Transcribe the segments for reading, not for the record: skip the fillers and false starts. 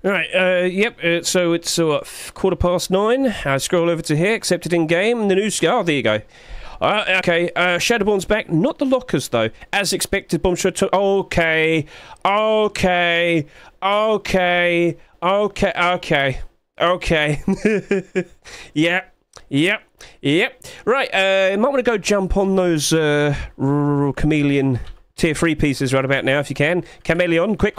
Right, yep, so it's 9:15. I scroll over to here, accepted in game, and the new scar. Oh, there you go. Okay, Shadowborn's back. Not the lockers, though. As expected, Bombshell. Okay. Yep. Right, might want to go jump on those chameleon tier 3 pieces right about now if you can. Chameleon, quick,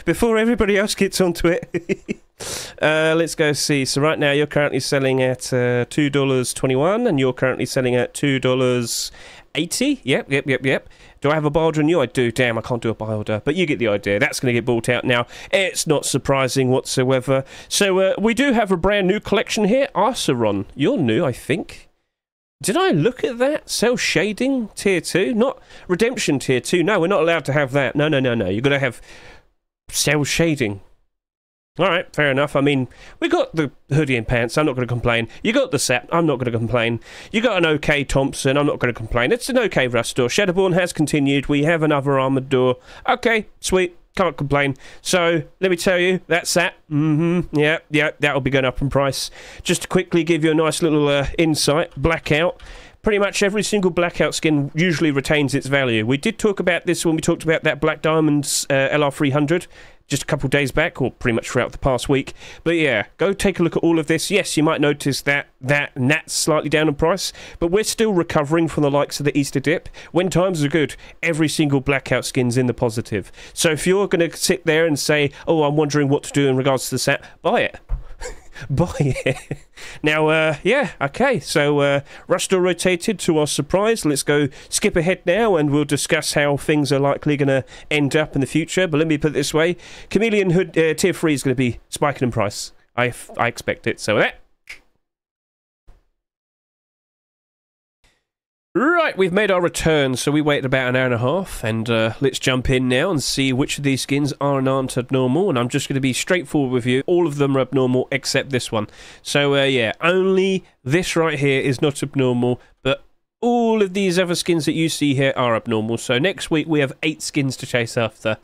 before everybody else gets onto it. Let's go see. So right now you're currently selling at $2.21 and you're currently selling at $2.80. Yep. Do I have a buy order on you? I do. Damn, I can't do a buy order. But you get the idea. That's going to get bought out now. It's not surprising whatsoever. So we do have a brand new collection here. Arceron. You're new, I think. Did I look at that? Cell Shading tier 2? Not Redemption tier 2. No, we're not allowed to have that. No. You've got to have Cell Shading. Alright, fair enough. I mean, we got the hoodie and pants. I'm not going to complain. You got the set. I'm not going to complain. You got an okay Thompson. I'm not going to complain. It's an okay Rust door. Shadowborn has continued. We have another armored door. Okay, sweet. Can't complain. So, let me tell you, that's that. Yeah, that'll be going up in price. Just to quickly give you a nice little insight. Blackout. Pretty much every single Blackout skin usually retains its value. We did talk about this when we talked about that Black Diamonds LR300 just a couple days back, or pretty much throughout the past week. But yeah, go take a look at all of this. Yes, you might notice that Nat's slightly down in price, but we're still recovering from the likes of the Easter dip. When times are good, every single Blackout skin's in the positive. So if you're going to sit there and say, oh, I'm wondering what to do in regards to the set, buy it. Buy it. Now, yeah, okay, so Rustor rotated to our surprise. Let's go skip ahead now and we'll discuss how things are likely going to end up in the future. But let me put it this way. Chameleon Hood tier 3 is going to be spiking in price. I expect it. So that. Right, we've made our return, so we waited about an hour and a half, and let's jump in now and see which of these skins are and aren't abnormal, and I'm just going to be straightforward with you. All of them are abnormal except this one. So, yeah, only this right here is not abnormal, but all of these other skins that you see here are abnormal. So next week we have 8 skins to chase after.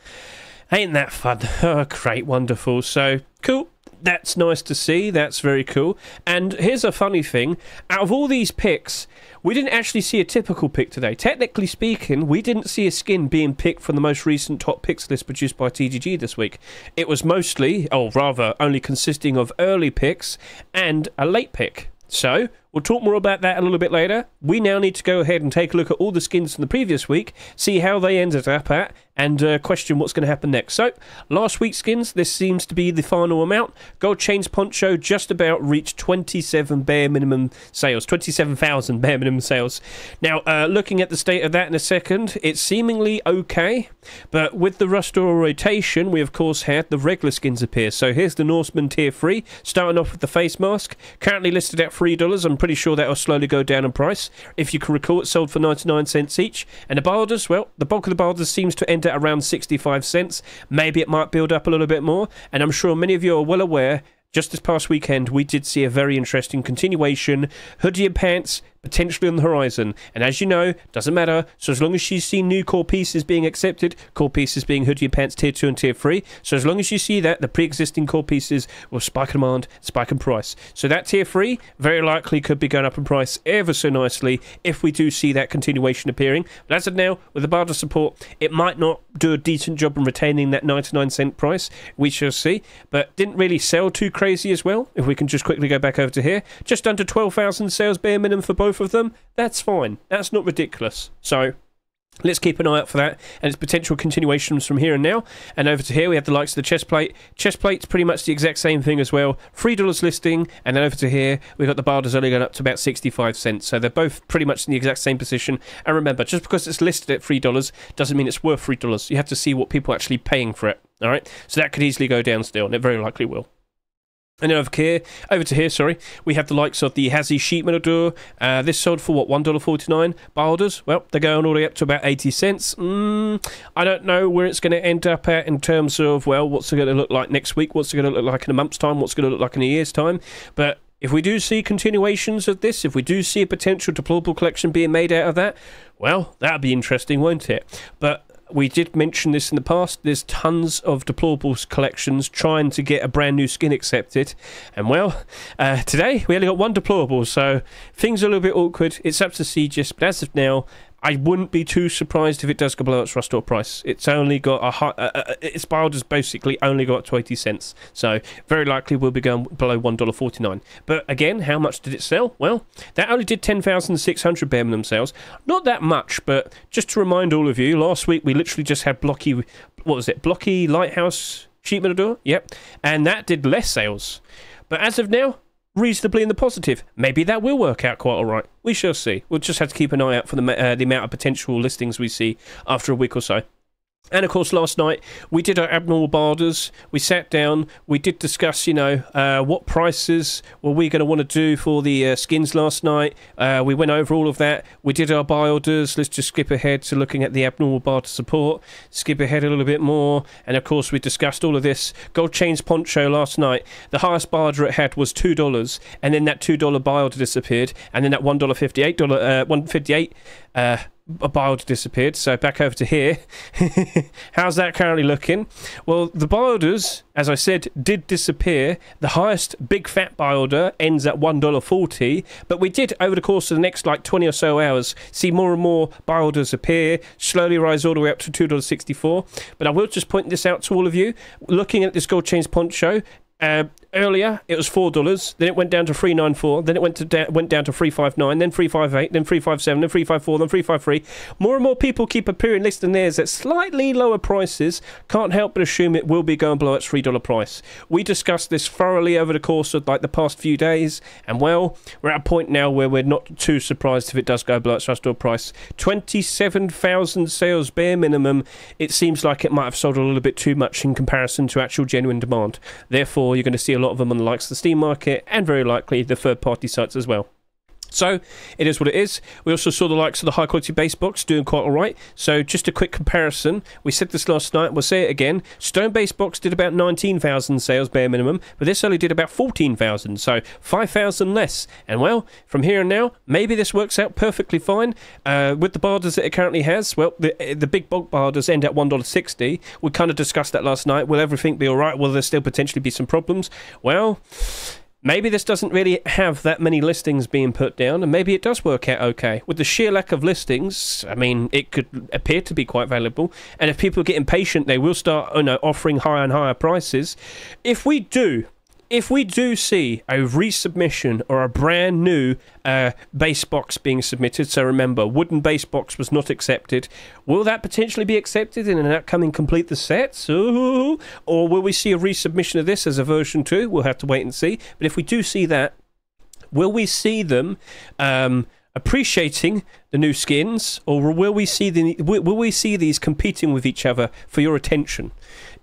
Ain't that fun? Oh, great, wonderful. So, cool. That's nice to see. That's very cool. And here's a funny thing. Out of all these picks, we didn't actually see a typical pick today. Technically speaking, we didn't see a skin being picked from the most recent top picks list produced by TGG this week. It was mostly, or rather, only consisting of early picks and a late pick. So, we'll talk more about that a little bit later. We now need to go ahead and take a look at all the skins from the previous week, see how they ended up at, and question what's going to happen next. So, last week's skins, this seems to be the final amount. Gold Chains Poncho just about reached 27 bare minimum sales, 27,000 bare minimum sales. Now, looking at the state of that in a second, it's seemingly okay, but with the Rustor rotation, we of course had the regular skins appear. So here's the Norseman tier 3, starting off with the face mask, currently listed at $3. I'm pretty sure that will slowly go down in price. If you can recall, it sold for 99 cents each. And the Balders, well, the bulk of the Balders seems to end at around 65 cents. Maybe it might build up a little bit more. And I'm sure many of you are well aware, just this past weekend, we did see a very interesting continuation. Hoodie and pants potentially on the horizon. And as you know, doesn't matter. So as long as you see new core pieces being accepted, core pieces being hoodie and pants tier 2 and tier 3. So as long as you see that, the pre-existing core pieces will spike in demand, spike in price. So that tier 3 very likely could be going up in price ever so nicely if we do see that continuation appearing. But as of now, with the Barter support, it might not do a decent job in retaining that 99-cent price. We shall see. But didn't really sell too crazy as well. If we can just quickly go back over to here. Just under 12,000 sales bare minimum for both of them. That's fine. That's not ridiculous. So let's keep an eye out for that and its potential continuations from here and now. And over to here we have the likes of the chest plate. Chest plate's pretty much the exact same thing as well. $3 listing, and then over to here we've got the Barders only going up to about 65 cents. So they're both pretty much in the exact same position. And remember, just because it's listed at $3 doesn't mean it's worth $3. You have to see what people are actually paying for it. Alright? So that could easily go down still, and it very likely will. And then over to here, we have the likes of the Hazy Sheet Metal Door. This sold for, what, $1.49? Balders, well, they're going all the way up to about 80 cents. I don't know where it's going to end up at in terms of, well, what's it going to look like next week? What's it going to look like in a month's time? What's it going to look like in a year's time? But if we do see continuations of this, if we do see a potential deplorable collection being made out of that, well, that'd be interesting, won't it? But we did mention this in the past. There's tons of Deplorables collections trying to get a brand new skin accepted. And well, today we only got one Deplorable, so things are a little bit awkward. It's up to Seegis, but as of now, I wouldn't be too surprised if it does go below its Rustore price. It's only got a high, its build has basically only got to 80 cents. So very likely we'll be going below $1.49. But again, how much did it sell? Well, that only did 10,600 bare minimum sales. Not that much, but just to remind all of you, last week we literally just had Blocky, what was it? Blocky Lighthouse Sheep Mirador? Yep. And that did less sales. But as of now, reasonably in the positive. Maybe that will work out quite all right. We shall see. We'll just have to keep an eye out for the amount of potential listings we see after a week or so. And of course, last night we did our abnormal barders. We sat down. We did discuss, you know, what prices were we going to want to do for the skins last night. We went over all of that. We did our buy orders. Let's just skip ahead to looking at the abnormal barter support. Skip ahead a little bit more. And of course, we discussed all of this. Gold Chains Poncho last night. The highest barter it had was $2, and then that $2 buy order disappeared, and then that $1.58 $1.58 a buy order disappeared. So back over to here. How's that currently looking? Well, the buy orders, as I said, did disappear. The highest big fat buy order ends at $1.40, but we did over the course of the next like 20 or so hours see more and more buy orders appear, slowly rise all the way up to $2.64. But I will just point this out to all of you. Looking at this Gold Chains Poncho, earlier it was $4, then it went down to $3.94, then it went down to $3.59, then $3.58, then $3.57, then $3.54, then $3.53. More and more people keep appearing listing theirs at slightly lower prices. Can't help but assume it will be going below its $3 price. We discussed this thoroughly over the course of like the past few days, and well, we're at a point now where we're not too surprised if it does go below its Rustore price. 27,000 sales bare minimum. It seems like it might have sold a little bit too much in comparison to actual genuine demand. Therefore, you're going to see a lot of them on the likes of the Steam market and very likely the third-party sites as well. So, it is what it is. We also saw the likes of the high-quality base box doing quite alright. So, just a quick comparison. We said this last night, we'll say it again. Stone base box did about 19,000 sales bare minimum, but this only did about 14,000, so 5,000 less. And well, from here and now, maybe this works out perfectly fine. With the barders that it currently has, well, the big bulk barders end at $1.60. We kind of discussed that last night. Will everything be alright? Will there still potentially be some problems? Well, maybe this doesn't really have that many listings being put down, and maybe it does work out okay. With the sheer lack of listings, I mean, it could appear to be quite valuable. And if people get impatient, they will start, you know, offering higher and higher prices. If we do see a resubmission or a brand new base box being submitted, so remember, wooden base box was not accepted, will that potentially be accepted in an upcoming complete the sets? Ooh. Or will we see a resubmission of this as a version 2? We'll have to wait and see. But if we do see that, will we see them appreciating the new skins, or will we see these competing with each other for your attention?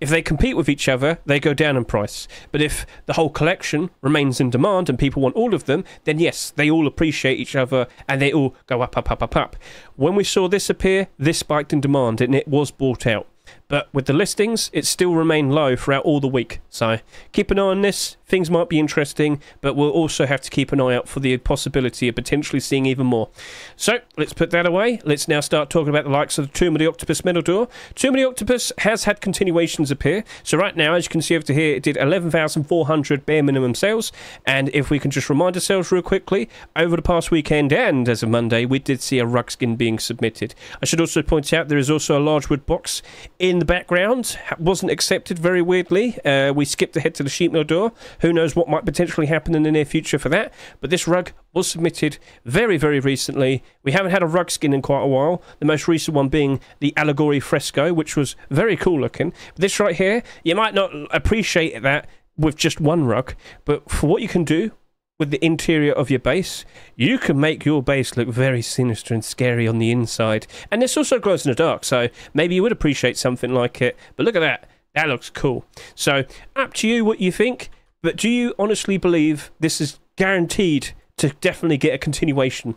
If they compete with each other, they go down in price. But if the whole collection remains in demand and people want all of them, then yes, they all appreciate each other and they all go up, up, up, up, up. When we saw this appear, this spiked in demand and it was bought out. But with the listings, it still remained low throughout all the week. So keep an eye on this. Things might be interesting, but we'll also have to keep an eye out for the possibility of potentially seeing even more. So let's put that away. Let's now start talking about the likes of the Tomb of the Octopus Metal Door. Tomb of the Octopus has had continuations appear. So right now, as you can see over here, it did 11,400 bare minimum sales. And if we can just remind ourselves real quickly, over the past weekend and as of Monday, we did see a rug skin being submitted. I should also point out there is also a large wood box in the background. Wasn't accepted, very weirdly. We skipped ahead to the Sheep Mill Door. Who knows what might potentially happen in the near future for that. But this rug was submitted very, very recently. We haven't had a rug skin in quite a while. The most recent one being the Allegory Fresco, which was very cool looking. But this right here, you might not appreciate that with just one rug. But for what you can do with the interior of your base, you can make your base look very sinister and scary on the inside. And this also glows in the dark, so maybe you would appreciate something like it. But look at that. That looks cool. So, up to you what you think. But do you honestly believe this is guaranteed to definitely get a continuation?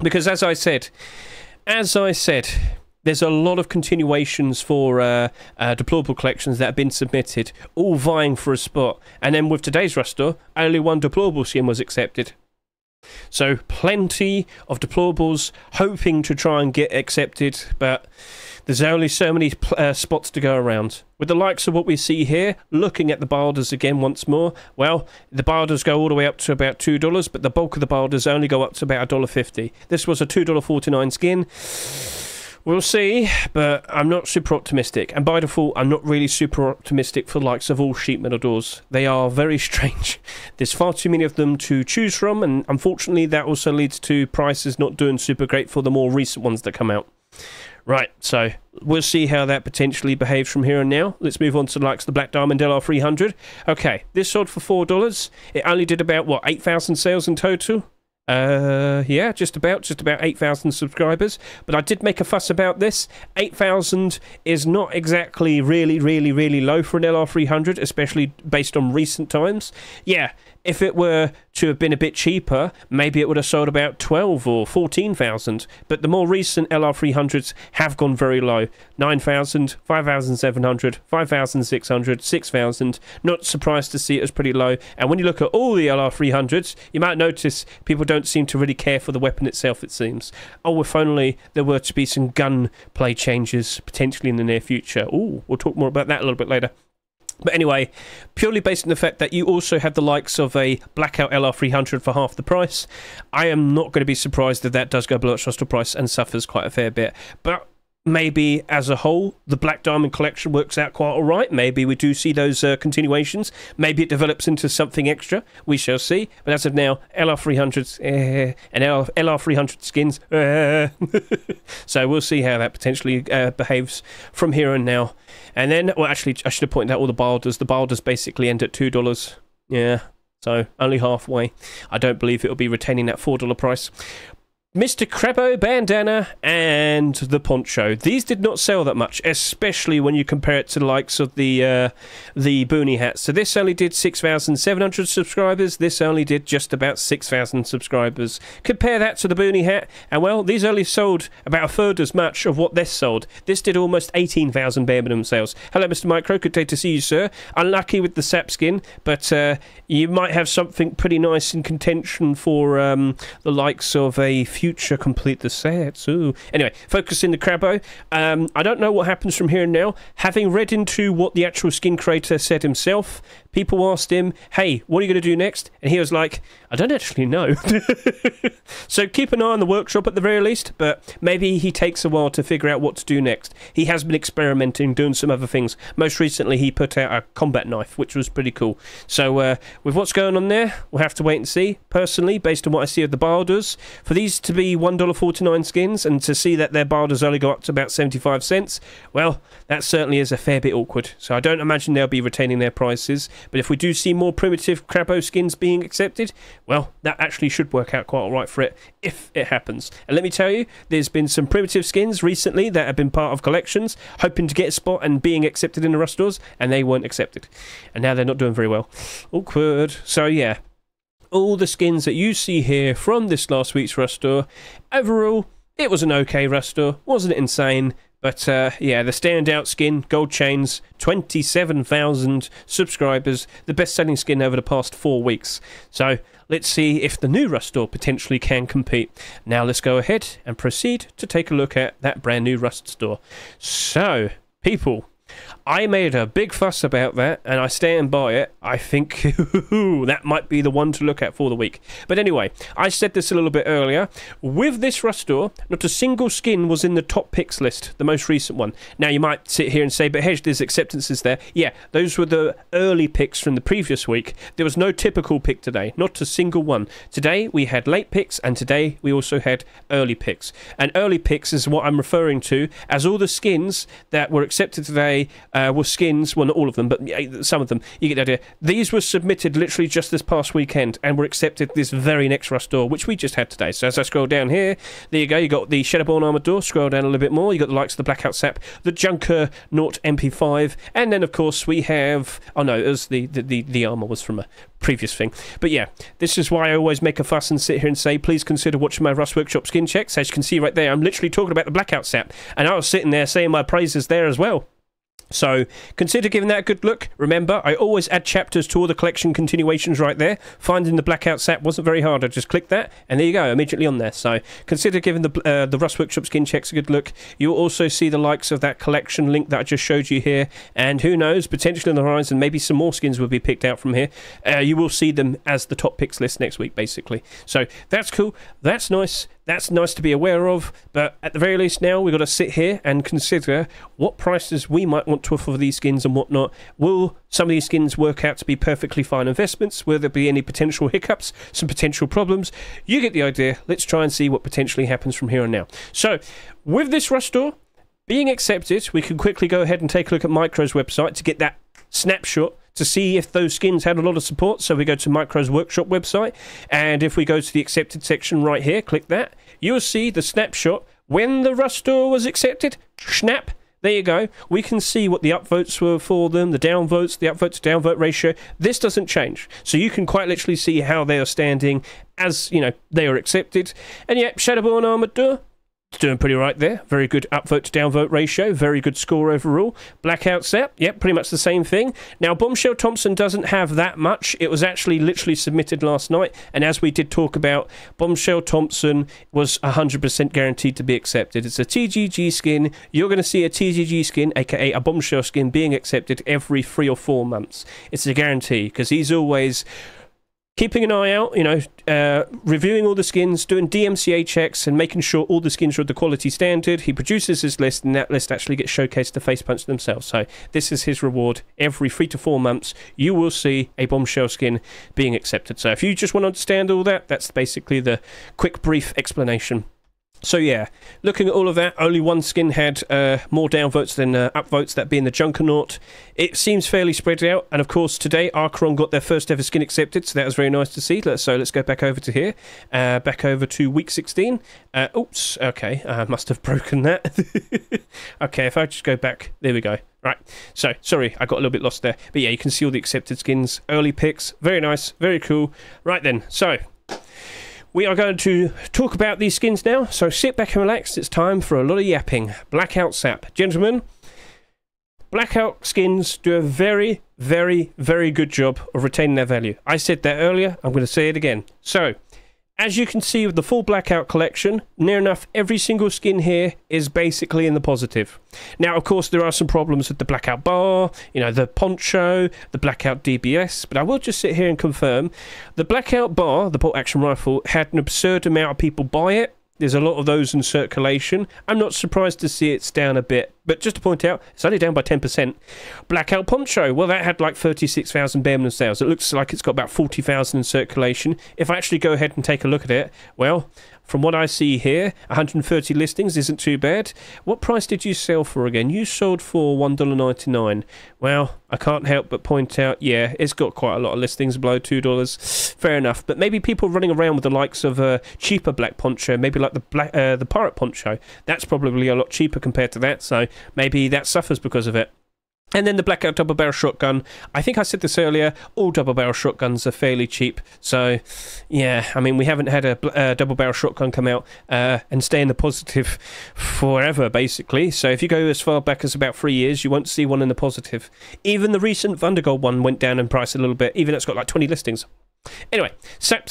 Because as I said, there's a lot of continuations for Deplorable collections that have been submitted, all vying for a spot. And then with today's roster, only one Deplorable skin was accepted. So plenty of Deplorables hoping to try and get accepted, but There's only so many spots to go around. With the likes of what we see here, looking at the Balders again once more, well, the Balders go all the way up to about $2, but the bulk of the Balders only go up to about $1.50. This was a $2.49 skin. We'll see, but I'm not super optimistic. And by default, I'm not really super optimistic for the likes of all sheet metal doors. They are very strange. There's far too many of them to choose from, and unfortunately that also leads to prices not doing super great for the more recent ones that come out. Right, so we'll see how that potentially behaves from here on now. Let's move on to the likes of the Black Diamond LR300. Okay, this sold for $4. It only did about, what, 8,000 sales in total? Yeah, just about 8,000 subscribers. But I did make a fuss about this. 8,000 is not exactly really low for an LR300, especially based on recent times. Yeah, if it were to have been a bit cheaper, maybe it would have sold about 12 or 14,000. But the more recent LR300s have gone very low. 9,000, 5,700, 5,600, 6,000. Not surprised to see it was pretty low. And when you look at all the LR300s, you might notice people don't seem to really care for the weapon itself, it seems. Oh, if only there were to be some gunplay changes potentially in the near future. Ooh, we'll talk more about that a little bit later. But anyway, purely based on the fact that you also have the likes of a Blackout LR300 for half the price, I am not going to be surprised if that does go below its rostral price and suffers quite a fair bit. But maybe as a whole, the Black Diamond collection works out quite alright. Maybe we do see those continuations. Maybe it develops into something extra. We shall see. But as of now, LR300s and LR300 skins. So we'll see how that potentially behaves from here on now. And then, well, actually, I should have pointed out all the Balders. The Balders basically end at $2. Yeah, so only halfway. I don't believe it will be retaining that $4 price. Mr. Crabo bandana and the poncho. These did not sell that much, especially when you compare it to the likes of the boonie hats. So this only did 6,700 subscribers. This only did just about 6,000 subscribers. Compare that to the boonie hat, and well, these only sold about a third as much of what this sold. This did almost 18,000 bare minimum sales. Hello, Mr. Micro. Good day to see you, sir. Unlucky with the sap skin, but you might have something pretty nice in contention for the likes of a future complete the sets. Ooh. Anyway, focusing the Crabo. I don't know what happens from here and now. Having read into what the actual skin creator said himself, people asked him, hey, what are you going to do next? And he was like, I don't actually know. So keep an eye on the workshop at the very least, but maybe he takes a while to figure out what to do next. He has been experimenting, doing some other things. Most recently, he put out a combat knife, which was pretty cool. So with what's going on there, we'll have to wait and see. Personally, based on what I see of the Balders, for these to be $1.49 skins and to see that their Balders only go up to about 75 cents, well, that certainly is a fair bit awkward. So I don't imagine they'll be retaining their prices. But if we do see more primitive Crabo skins being accepted, well, that actually should work out quite alright for it, if it happens. And let me tell you, there's been some primitive skins recently that have been part of collections, hoping to get a spot and being accepted in the rust stores, and they weren't accepted. And now they're not doing very well. Awkward. So yeah, all the skins that you see here from this last week's rust store, overall, it was an okay rust store. Wasn't it insane? But yeah, the standout skin, gold chains, 27,000 subscribers, the best-selling skin over the past 4 weeks. So let's see if the new Rust store potentially can compete. Now let's go ahead and proceed to take a look at that brand new Rust store. So, people, I made a big fuss about that, and I stand by it. I think that might be the one to look at for the week. But anyway, I said this a little bit earlier. With this Rust store, not a single skin was in the top picks list, the most recent one. Now, you might sit here and say, but Hedge, there's acceptances there. Yeah, those were the early picks from the previous week. There was no typical pick today, not a single one. Today, we had late picks, and today, we also had early picks. And early picks is what I'm referring to as all the skins that were accepted today were skins, well, not all of them, but some of them, you get the idea. These were submitted literally just this past weekend and were accepted this very next Rust door, which we just had today. So as I scroll down here, there you go, you got the Shadowborn Armored door, scroll down a little bit more, you got the likes of the Blackout Sap, the Junker Naught MP5, and then of course we have, oh no, it was the armor was from a previous thing. But yeah, this is why I always make a fuss and sit here and say, please consider watching my Rust Workshop skin checks. As you can see right there, I'm literally talking about the Blackout Sap, and I was sitting there saying my praises there as well. So consider giving that a good look. Remember, I always add chapters to all the collection continuations right there. Finding the Blackout Sap wasn't very hard. I just clicked that, and there you go, immediately on there. So consider giving the Rust Workshop skin checks a good look. You'll also see the likes of that collection link that I just showed you here, and who knows, potentially on the horizon, maybe some more skins will be picked out from here. You will see them as the top picks list next week, basically. So that's cool. That's nice. That's nice to be aware of, but at the very least now we've got to sit here and consider what prices we might want to offer for these skins and whatnot. Will some of these skins work out to be perfectly fine investments? Will there be any potential hiccups, some potential problems? You get the idea. Let's try and see what potentially happens from here on now. So, with this Rust store being accepted, we can quickly go ahead and take a look at Micro's website to get that snapshot to see if those skins had a lot of support. So we go to Micro's Workshop website, and if we go to the accepted section right here, click that, you'll see the snapshot when the Rust store was accepted. Snap. There you go. We can see what the upvotes were for them, the downvotes, the upvote to downvote ratio. This doesn't change. So you can quite literally see how they are standing as, you know, they are accepted. And yet, Shadowborn Armored Door, it's doing pretty right there. Very good upvote to downvote ratio. Very good score overall. Blackout Sap, yep, pretty much the same thing. Now, Bombshell Thompson doesn't have that much. It was actually literally submitted last night. And as we did talk about, Bombshell Thompson was 100% guaranteed to be accepted. It's a TGG skin. You're going to see a TGG skin, aka a Bombshell skin, being accepted every 3 or 4 months. It's a guarantee, because he's always keeping an eye out, you know, reviewing all the skins, doing DMCA checks, and making sure all the skins are of the quality standard. He produces his list, and that list actually gets showcased to Facepunch themselves. So this is his reward. Every 3 to 4 months, you will see a Bombshell skin being accepted. So if you just want to understand all that, that's basically the quick, brief explanation. So yeah, looking at all of that, only one skin had more downvotes than upvotes, that being the Junkernaut. It seems fairly spread out, and of course today Archeron got their first ever skin accepted, so that was very nice to see. So let's go back over to here, back over to week 16. Oops, okay, I must have broken that. Okay, if I just go back, there we go. Right, so, sorry, I got a little bit lost there. But yeah, you can see all the accepted skins, early picks, very nice, very cool. Right then, so we are going to talk about these skins now, so sit back and relax. It's time for a lot of yapping. Blackout Sap. Gentlemen, Blackout skins do a very, very, very good job of retaining their value. I said that earlier, I'm going to say it again. So, as you can see with the full Blackout collection, near enough every single skin here is basically in the positive. Now, of course, there are some problems with the Blackout bar, you know, the poncho, the Blackout DBS, but I will just sit here and confirm the Blackout bar, the bolt action rifle, had an absurd amount of people buy it. There's a lot of those in circulation. I'm not surprised to see it's down a bit, but just to point out, it's only down by 10%. Blackout Poncho, well, that had like 36,000 bare minimum sales. It looks like it's got about 40,000 in circulation. If I actually go ahead and take a look at it, well, from what I see here, 130 listings isn't too bad. What price did you sell for again? You sold for $1.99. Well, I can't help but point out, yeah, it's got quite a lot of listings below $2. Fair enough. But maybe people running around with the likes of a cheaper black poncho, maybe like the pirate poncho, that's probably a lot cheaper compared to that. So maybe that suffers because of it. And then the Blackout double barrel shotgun. I think I said this earlier, all double barrel shotguns are fairly cheap. So, yeah, I mean, we haven't had a double barrel shotgun come out and stay in the positive forever, basically. So if you go as far back as about 3 years, you won't see one in the positive. Even the recent Thundergold one went down in price a little bit, even though it's got like 20 listings. Anyway, Sap.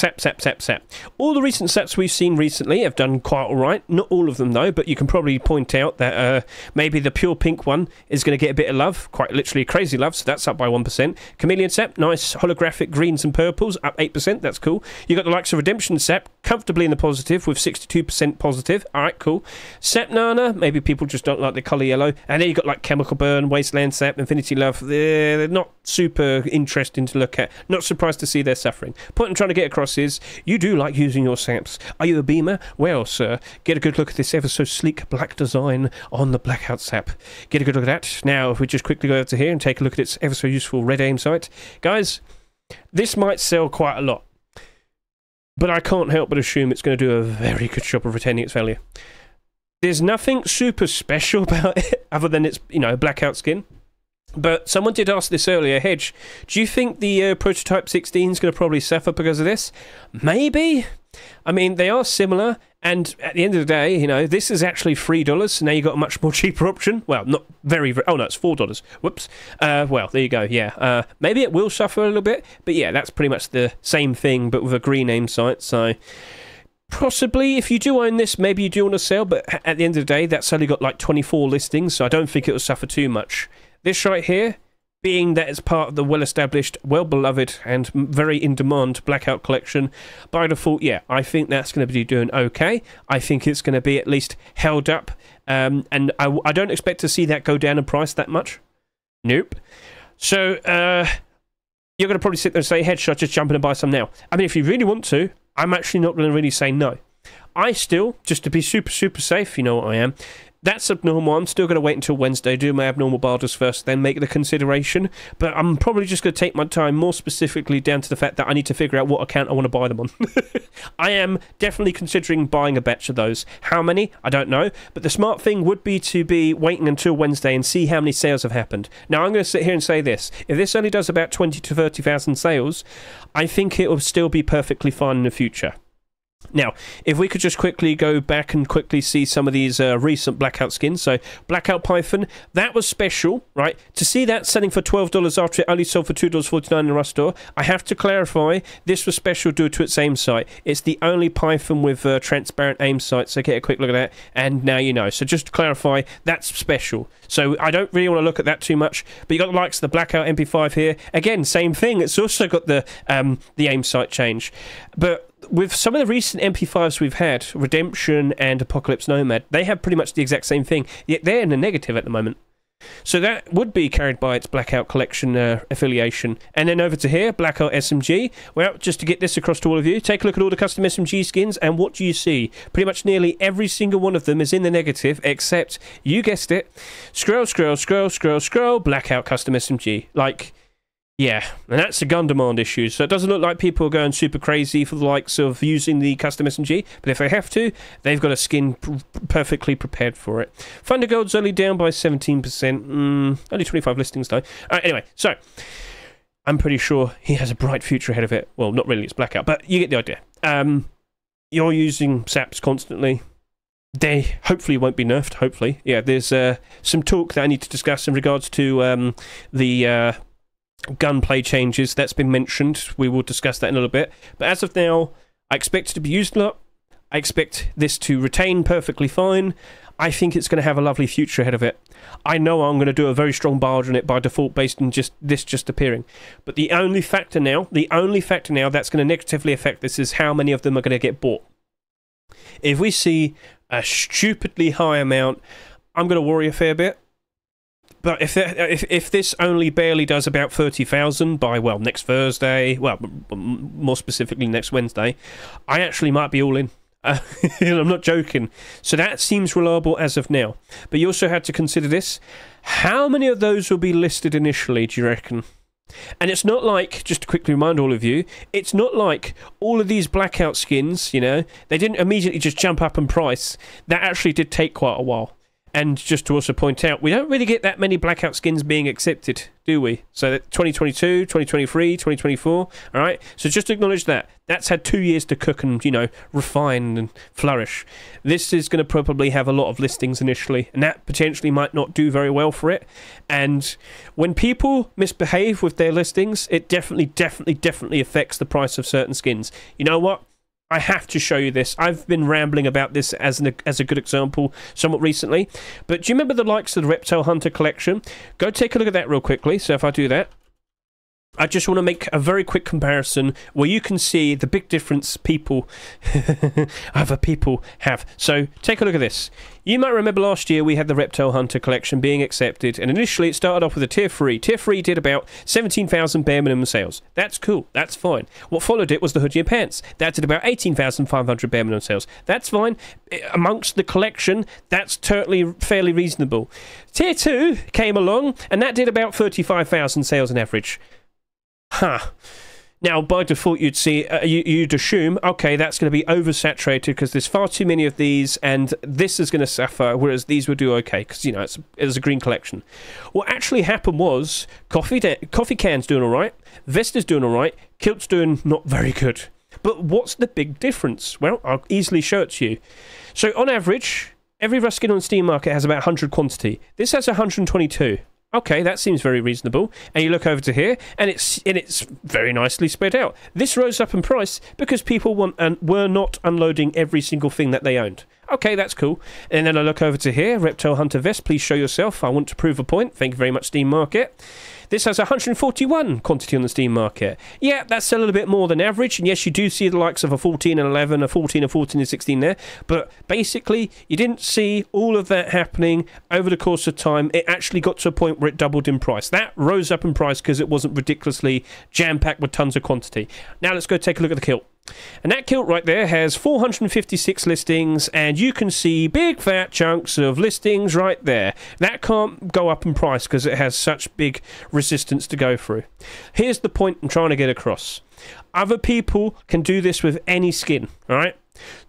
All the recent Saps we've seen recently have done quite alright. Not all of them though, but you can probably point out that maybe the pure pink one is going to get a bit of love, quite literally crazy love, so that's up by 1%. Chameleon Sap, nice holographic greens and purples, up 8%, that's cool. You got the likes of Redemption Sap, comfortably in the positive with 62% positive, alright, cool. Sap Nana, maybe people just don't like the colour yellow. And then you got like Chemical Burn, Wasteland Sap, Infinity Love, they're not super interesting to look at. Not surprised to see they're suffering. Point I'm trying to get across is, you do like using your saps. Are you a beamer? Well, sir, get a good look at this ever so sleek black design on the Blackout Sap. Get a good look at that. Now, if we just quickly go over to here and take a look at its ever so useful red aim sight. Guys, this might sell quite a lot, but I can't help but assume it's going to do a very good job of retaining its value. There's nothing super special about it, other than it's, you know, Blackout skin. But someone did ask this earlier, Hedge, do you think the Prototype 16 is going to probably suffer because of this? Maybe. I mean, they are similar, and at the end of the day, you know, this is actually $3, so now you've got a much more cheaper option. Well, not very, oh no, it's $4. Whoops. Well, there you go, yeah. Maybe it will suffer a little bit, but yeah, that's pretty much the same thing, but with a green AIM site, so... Possibly, if you do own this, maybe you do want to sell, but at the end of the day, that's only got like 24 listings, so I don't think it will suffer too much. This right here, being that it's part of the well-established, well-beloved, and very in-demand Blackout collection, by default, yeah, I think that's going to be doing okay. I think it's going to be at least held up, and I don't expect to see that go down in price that much. Nope. So, you're going to probably sit there and say, Headshot, just jump in and buy some now. I mean, if you really want to, I'm actually not going to really say no. I still, just to be super, super safe, you know what I am, that's abnormal. I'm still going to wait until Wednesday, do my abnormal barters first, then make the consideration. But I'm probably just going to take my time more specifically down to the fact that I need to figure out what account I want to buy them on. I am definitely considering buying a batch of those. How many? I don't know. But the smart thing would be to be waiting until Wednesday and see how many sales have happened. Now, I'm going to sit here and say this. If this only does about 20 to 30,000 sales, I think it will still be perfectly fine in the future. Now, if we could just quickly go back and quickly see some of these recent Blackout skins. So, Blackout Python, that was special, right? To see that selling for $12 after it only sold for $2.49 in the Rust store, I have to clarify, this was special due to its AIM site. It's the only Python with transparent AIM site, so get a quick look at that, and now you know. So, just to clarify, that's special. So, I don't really want to look at that too much, but you got the likes of the Blackout MP5 here. Again, same thing. It's also got the AIM site change. But with some of the recent MP5s we've had, Redemption and Apocalypse Nomad, they have pretty much the exact same thing, yet they're in the negative at the moment. So that would be carried by its Blackout collection affiliation. And then over to here, Blackout SMG. Well, just to get this across to all of you, take a look at all the custom SMG skins, and what do you see? Pretty much nearly every single one of them is in the negative, except, you guessed it, scroll, scroll, scroll, scroll, scroll, Blackout custom SMG. Like... yeah, and that's a gun demand issue, so it doesn't look like people are going super crazy for the likes of using the custom SMG, but if they have to, they've got a skin perfectly prepared for it. Thunder Gold's only down by 17%, only 25 listings though. Anyway, so, I'm pretty sure he has a bright future ahead of it. Well, not really, it's Blackout, but you get the idea. You're using SAPs constantly. They hopefully won't be nerfed, hopefully. Yeah, there's some talk that I need to discuss in regards to the... gunplay changes that's been mentioned. We will discuss that in a little bit, but as of now, I expect it to be used a lot. I expect this to retain perfectly fine. I think it's going to have a lovely future ahead of it. I know I'm going to do a very strong barge on it by default based on just appearing, but the only factor now that's going to negatively affect this is how many of them are going to get bought. If we see a stupidly high amount, I'm going to worry a fair bit. But if this only barely does about 30,000 by, well, next Thursday, well, more specifically next Wednesday, I actually might be all in. I'm not joking. So that seems reliable as of now. But you also had to consider this. How many of those will be listed initially, do you reckon? And it's not like, just to quickly remind all of you, it's not like all of these Blackout skins, you know, they didn't immediately just jump up in price. That actually did take quite a while. And just to also point out, we don't really get that many Blackout skins being accepted, do we? So 2022, 2023, 2024, all right? So just acknowledge that. That's had 2 years to cook and, you know, refine and flourish. This is going to probably have a lot of listings initially, and that potentially might not do very well for it. And when people misbehave with their listings, it definitely affects the price of certain skins. You know what? I have to show you this. I've been rambling about this as a good example somewhat recently. But do you remember the likes of the Reptile Hunter collection? Go take a look at that real quickly. So if I do that, I just want to make a very quick comparison where you can see the big difference other people have. So take a look at this. You might remember last year we had the Reptile Hunter collection being accepted, and initially it started off with a tier 3. Tier 3 did about 17,000 bare minimum sales. That's cool. That's fine. What followed it was the Hoodie and Pants. That did about 18,500 bare minimum sales. That's fine. Amongst the collection, that's totally fairly reasonable. Tier 2 came along, and that did about 35,000 sales on average. Huh. Now, by default, you'd see, you'd assume, okay, that's going to be oversaturated because there's far too many of these, and this is going to suffer, whereas these would do okay because, you know, it's a green collection. What actually happened was Coffee Can's doing all right, Vesta's doing all right, Kilt's doing not very good. But what's the big difference? Well, I'll easily show it to you. So on average, every Rust skin on the Steam market has about 100 quantity. This has 122. Okay, that seems very reasonable. And you look over to here, and it's very nicely spread out. This rose up in price because people were not unloading every single thing that they owned. Okay, that's cool. And then I look over to here, Reptile Hunter Vest, please show yourself. I want to prove a point. Thank you very much, Steam Market. This has 141 quantity on the Steam Market. Yeah, that's a little bit more than average. And yes, you do see the likes of a 14 and 11, a 14 and 14 and 16 there. But basically, you didn't see all of that happening over the course of time. It actually got to a point where it doubled in price. That rose up in price because it wasn't ridiculously jam-packed with tons of quantity. Now let's go take a look at the kilt. And that kilt right there has 456 listings, and you can see big fat chunks of listings right there. That can't go up in price because it has such big resistance to go through. Here's the point I'm trying to get across. Other people can do this with any skin, alright?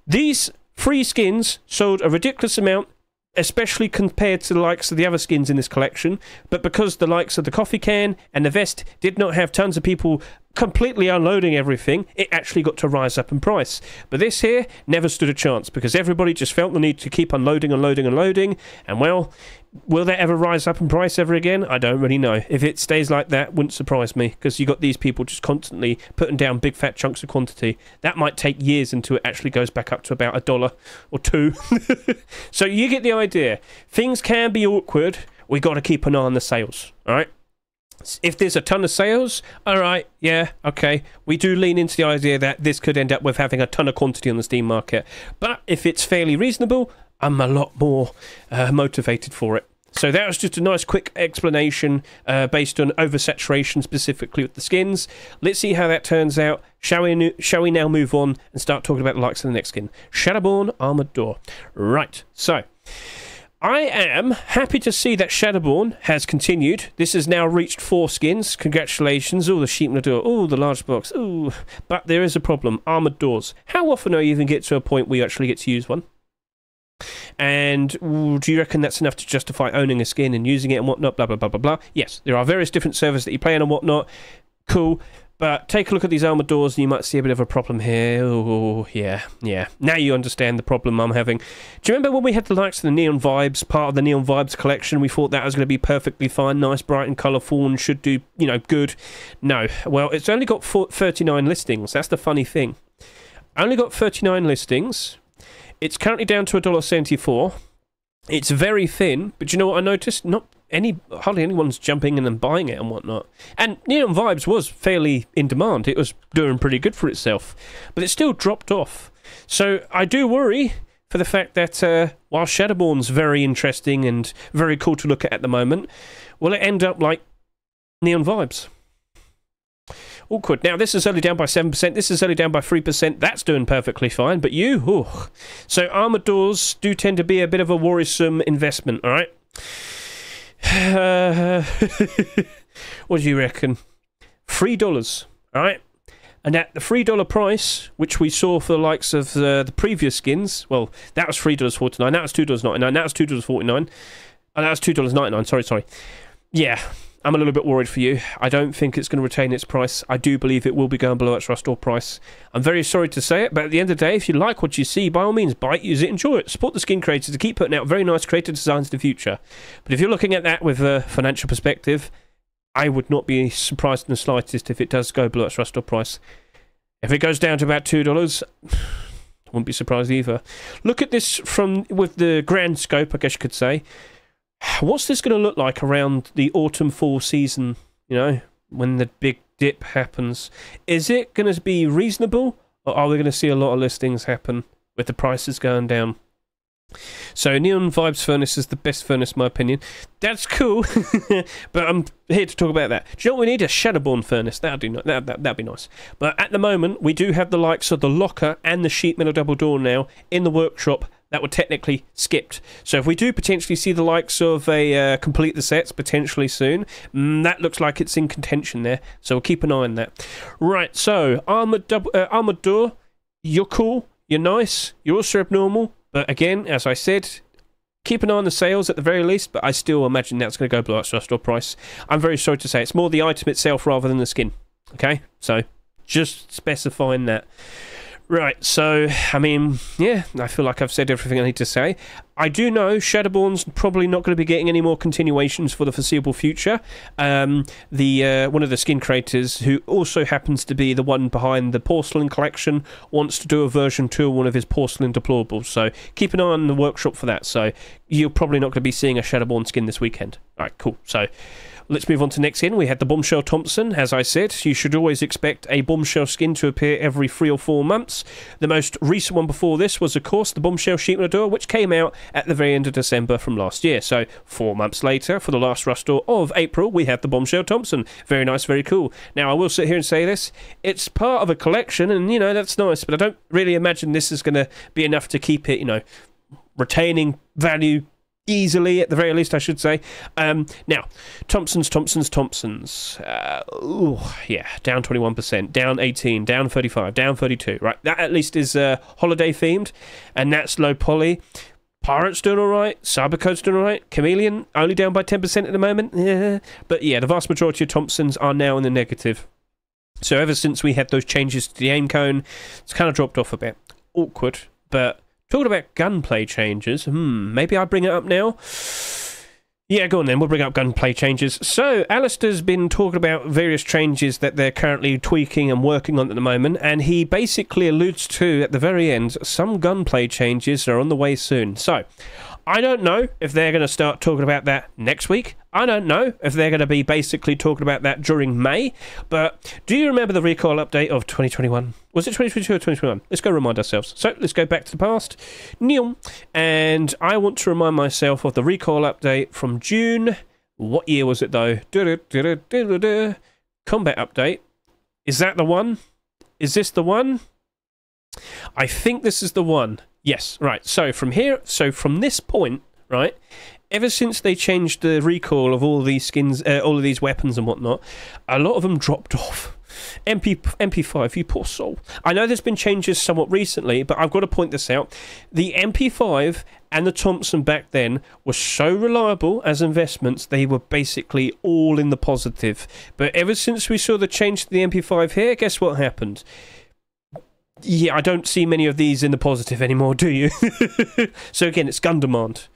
These free skins sold a ridiculous amount, especially compared to the likes of the other skins in this collection, but because the likes of the coffee can and the vest did not have tons of people completely unloading everything, it actually got to rise up in price. But this here never stood a chance because everybody just felt the need to keep unloading, and well, will that ever rise up in price ever again? I don't really know. If it stays like that, wouldn't surprise me, because you got these people just constantly putting down big fat chunks of quantity. That might take years until it actually goes back up to about $1 or $2. So you get the idea. Things can be awkward. We got to keep an eye on the sales, all right? If there's a ton of sales, all right, yeah, okay. We do lean into the idea that this could end up with having a ton of quantity on the Steam market. But if it's fairly reasonable, I'm a lot more motivated for it. So that was just a nice quick explanation based on oversaturation specifically with the skins. Let's see how that turns out. Shall we now move on and start talking about the likes of the next skin? Shadowborn Armored Door. Right, so I am happy to see that Shadowborn has continued. This has now reached 4 skins. Congratulations. Oh, the sheep in the door. Oh, the large box. Oh, but there is a problem. Armored doors. How often do you even get to a point where you actually get to use one? And do you reckon that's enough to justify owning a skin and using it and whatnot? Blah, blah, blah, blah, blah. Yes, there are various different servers that you play on and whatnot. Cool. But take a look at these armored doors and you might see a bit of a problem here. Oh, yeah. Now you understand the problem I'm having. Do you remember when we had the likes of the Neon Vibes, part of the Neon Vibes collection? We thought that was going to be perfectly fine, nice, bright and colourful and should do, you know, good. No. Well, it's only got 39 listings. That's the funny thing. Only got 39 listings. It's currently down to $1.74. It's very thin, but you know what I noticed? Hardly anyone's jumping in and buying it and whatnot. And Neon Vibes was fairly in demand. It was doing pretty good for itself, but it still dropped off. So I do worry for the fact that while Shadowborn's very interesting and very cool to look at the moment, will it end up like Neon Vibes? Awkward. Now, this is only down by 7%. This is only down by 3%. That's doing perfectly fine. But you, ooh. So armored doors do tend to be a bit of a worrisome investment, all right? What do you reckon? $3, all right? And at the $3 price, which we saw for the likes of the previous skins, well, that was $3.49. That was $2.99. That was $2.49. And that was $2.99. Sorry. Yeah. I'm a little bit worried for you. I don't think it's going to retain its price. I do believe it will be going below its Rust Door price. I'm very sorry to say it, but at the end of the day, if you like what you see, by all means, buy it, use it, enjoy it. Support the skin creators to keep putting out very nice creative designs in the future. But if you're looking at that with a financial perspective, I would not be surprised in the slightest if it does go below its Rust Door price. If it goes down to about $2, I wouldn't be surprised either. Look at this with the grand scope, I guess you could say. What's this going to look like around the autumn-fall season, you know, when the big dip happens? Is it going to be reasonable, or are we going to see a lot of listings happen with the prices going down? So Neon Vibes furnace is the best furnace in my opinion. That's cool, but I'm here to talk about that. Do you know what we need? A Shadowborn furnace. That'd be nice. But at the moment, we do have the likes of the locker and the sheet metal double door now in the workshop that were technically skipped. So if we do potentially see the likes of a complete the sets potentially soon, that looks like it's in contention there. So we'll keep an eye on that. Right, so armored door, you're cool, you're nice, you're also abnormal. But again, as I said, keep an eye on the sales at the very least, but I still imagine that's going to go below its Rust Door price. I'm very sorry to say, it's more the item itself rather than the skin. Okay, so Just specifying that. Right, so, I mean, yeah, I feel like I've said everything I need to say. I do know Shadowborn's probably not going to be getting any more continuations for the foreseeable future. One of the skin creators, who also happens to be the one behind the Porcelain collection, wants to do a version 2 of one of his Porcelain deplorables, so keep an eye on the workshop for that. So you're probably not going to be seeing a Shadowborn skin this weekend. Alright, cool. So let's move on to next skin. We had the Bombshell Thompson. As I said, you should always expect a Bombshell skin to appear every 3 or 4 months. The most recent one before this was, of course, the Bombshell Sheep Nador, which came out at the very end of December from last year. So 4 months later, for the last Rustor of April, we have the Bombshell Thompson. Very nice, very cool. Now, I will sit here and say this. It's part of a collection, and, you know, that's nice, but I don't really imagine this is going to be enough to keep it, you know, retaining value easily, at the very least, I should say. Now, Thompsons. Yeah, down 21%, down 18, down 35, down 32. Right, that at least is holiday themed, and that's low poly. Pirate's doing alright, Cybercode's doing alright, Chameleon only down by 10% at the moment. Yeah. But yeah, the vast majority of Thompsons are now in the negative. So ever since we had those changes to the aim cone, it's kind of dropped off a bit. Awkward, but talking about gunplay changes, maybe I bring it up now? Yeah, go on then, we'll bring up gunplay changes. So, Alistair's been talking about various changes that they're currently tweaking and working on at the moment, and he basically alludes to, at the very end, some gunplay changes are on the way soon. So, I don't know if they're going to start talking about that next week. I don't know if they're going to be basically talking about that during May. But do you remember the recoil update of 2021? Was it 2022 or 2021? Let's go remind ourselves. So let's go back to the past. And I want to remind myself of the recoil update from June. What year was it though? Combat update. Is that the one? Is this the one? I think this is the one. Yes, right. So from this point, right, ever since they changed the recoil of all these skins, all of these weapons and whatnot, a lot of them dropped off. MP5, you poor soul. I know there's been changes somewhat recently, but I've got to point this out. The MP5 and the Thompson back then were so reliable as investments, they were basically all in the positive. But ever since we saw the change to the MP5 here, guess what happened? Yeah, I don't see many of these in the positive anymore, do you? So again, it's gun demand.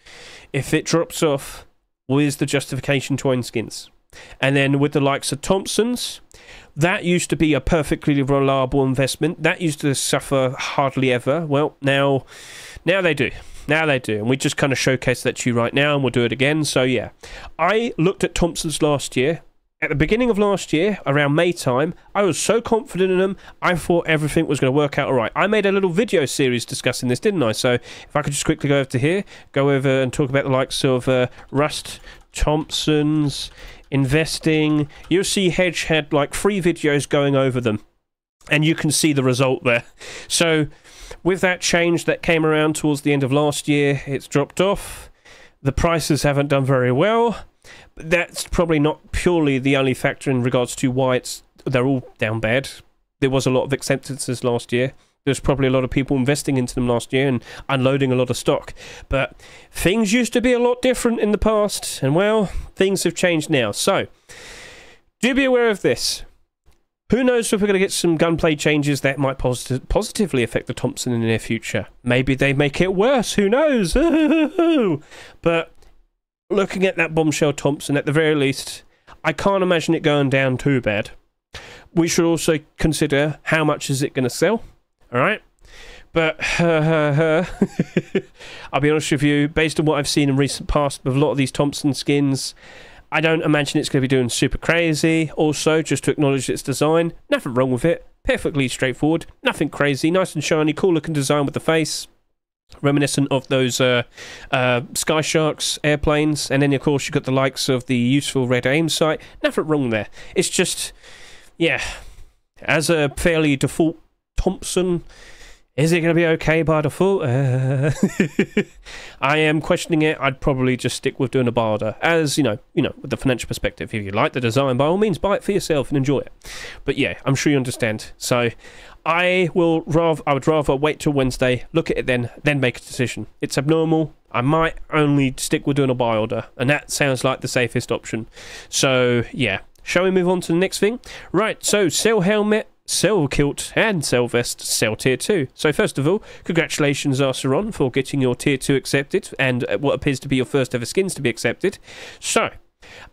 If it drops off, where's the justification to own skins? And then with the likes of Thompson's, that used to be a perfectly reliable investment. That used to suffer hardly ever. Well, now they do. Now they do. And we just kind of showcase that to you right now, and we'll do it again. So yeah, I looked at Thompson's last year. At the beginning of last year, around May time, I was so confident in them, I thought everything was going to work out alright. I made a little video series discussing this, didn't I? So, if I could just quickly go over to here, go over and talk about the likes of Rust, Thompson's, investing. You'll see Hedge had like 3 videos going over them, and you can see the result there. So, with that change that came around towards the end of last year, it's dropped off. The prices haven't done very well. That's probably not purely the only factor in regards to why they're all down bad. There was a lot of acceptances last year. There's probably a lot of people investing into them last year and unloading a lot of stock. But things used to be a lot different in the past, and well, things have changed now. So, do be aware of this. Who knows if we're going to get some gunplay changes that might positively affect the Thompson in the near future. Maybe they make it worse, who knows? But looking at that Bombshell Thompson, at the very least, I can't imagine it going down too bad. We should also consider how much is it going to sell, alright? But, I'll be honest with you, based on what I've seen in recent past with a lot of these Thompson skins, I don't imagine it's going to be doing super crazy. Also, just to acknowledge its design, nothing wrong with it. Perfectly straightforward, nothing crazy, nice and shiny, cool looking design with the face. Reminiscent of those Sky Sharks airplanes, and then of course you've got the likes of the useful red aim sight. Nothing wrong there. It's just, yeah, as a fairly default Thompson, is it going to be okay by default? I am questioning it. I'd probably just stick with doing a barter, as you know, with the financial perspective. If you like the design, by all means, buy it for yourself and enjoy it. But yeah, I'm sure you understand. So I would rather wait till Wednesday, look at it then make a decision. It's abnormal. I might only stick with doing a buy order, and that sounds like the safest option. So yeah, shall we move on to the next thing? Right, so Cell Helmet, Cell Kilt, and Cell Vest sell Tier 2. So first of all, congratulations Arceron for getting your Tier 2 accepted, and what appears to be your first ever skins to be accepted. So,